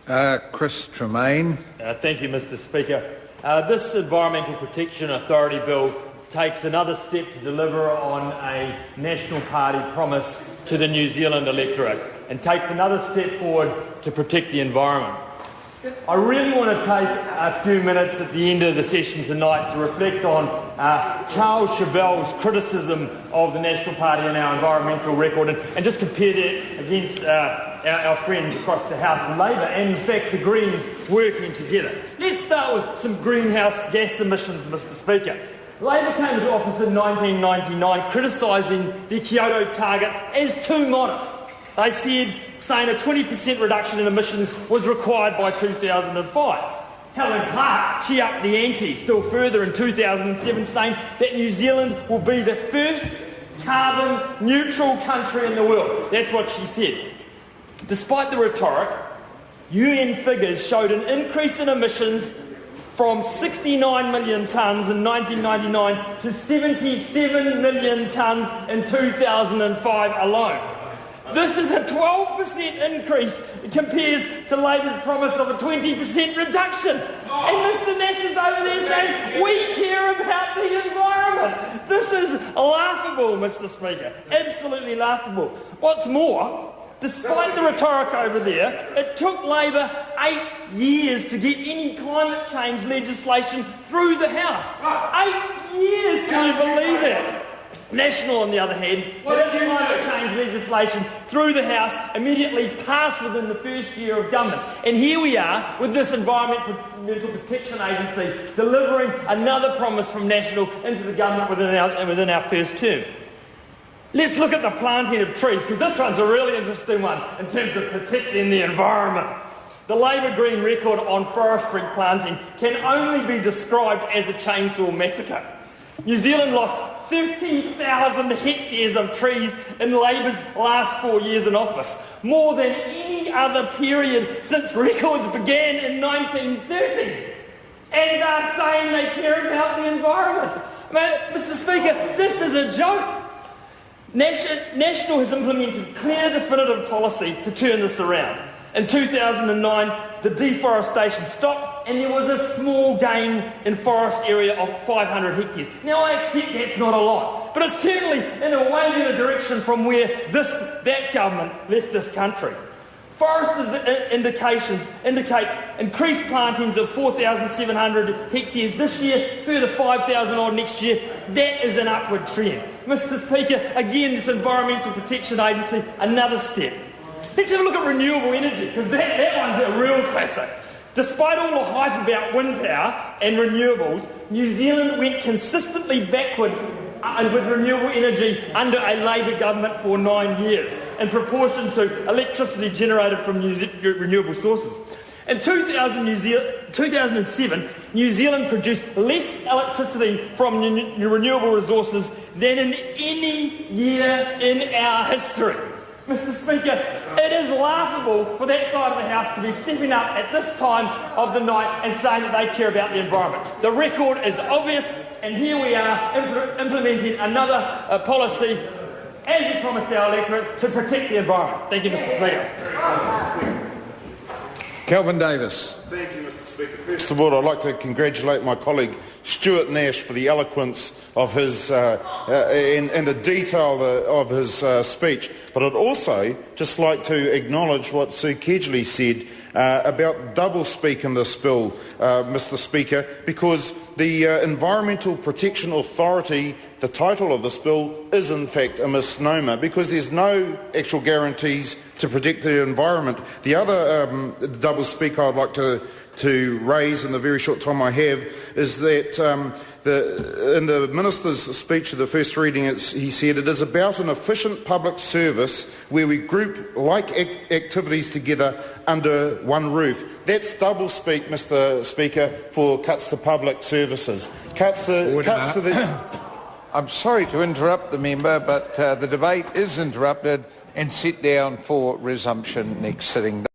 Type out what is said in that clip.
Chris Tremaine. Thank you, Mr Speaker. This Environmental Protection Authority bill takes another step to deliver on a National Party promise to the New Zealand electorate and takes another step forward to protect the environment. I really want to take a few minutes at the end of the session tonight to reflect on Charles Chauvel's criticism of the National Party and our environmental record and just compare that against our friends across the House and Labor and in fact the Greens working together. Let's start with some greenhouse gas emissions, Mr Speaker. Labor came into office in 1999 criticising the Kyoto target as too modest. They saying a 20% reduction in emissions was required by 2005. Helen Clark, she upped the ante still further in 2007, saying that New Zealand will be the first carbon-neutral country in the world. That's what she said. Despite the rhetoric, UN figures showed an increase in emissions from 69 million tonnes in 1999 to 77 million tonnes in 2005 alone. This is a 12% increase. It compares to Labor's promise of a 20% reduction. And Mr Nash is over there saying, we care about the environment. This is laughable, Mr Speaker. Absolutely laughable. What's more, despite the rhetoric over there, it took Labor 8 years to get any climate change legislation through the House. 8 years, can you believe that? National, on the other hand, got climate change legislation through the House, immediately passed within the first year of government. And here we are with this Environmental Protection Agency delivering another promise from National into the government within our first term. Let's look at the planting of trees, because this one's a really interesting one in terms of protecting the environment. The Labor Green record on forestry planting can only be described as a chainsaw massacre. New Zealand lost 30,000 hectares of trees in Labor's last 4 years in office, more than any other period since records began in 1930. And they're saying they care about the environment. Mr Speaker, this is a joke. National has implemented clear, definitive policy to turn this around. In 2009, the deforestation stopped and there was a small gain in forest area of 500 hectares. Now, I accept that's not a lot, but it's certainly in a way in a direction from where that government left this country. Foresters' indications indicate increased plantings of 4,700 hectares this year, further 5,000 odd next year. That is an upward trend. Mr Speaker, again, this Environmental Protection Agency, another step. Let's have a look at renewable energy, because that one's a real classic. Despite all the hype about wind power and renewables, New Zealand went consistently backward with renewable energy under a Labor government for 9 years, in proportion to electricity generated from renewable sources. In 2007, New Zealand produced less electricity from renewable resources than in any year in our history. Mr Speaker, it is laughable for that side of the House to be stepping up at this time of the night and saying that they care about the environment. The record is obvious, and here we are implementing another policy, as we promised our electorate, to protect the environment. Thank you, Mr Speaker. Kelvin Davis. Thank you, Mr Speaker. First of all, I'd like to congratulate my colleague Stuart Nash for the eloquence of his and the detail of his speech. But I'd also just like to acknowledge what Sue Kedgley said about double-speak in this bill, Mr Speaker, because the Environmental Protection Authority, the title of this bill, is in fact a misnomer, because there's no actual guarantees to protect the environment. The other double-speak I'd like to raise in the very short time I have is that in the Minister's speech at the first reading, he said it is about an efficient public service where we group like activities together under one roof. That's double-speak, Mr Speaker, for cuts to public services. I'm sorry to interrupt the member, but the debate is interrupted and set down for resumption next sitting.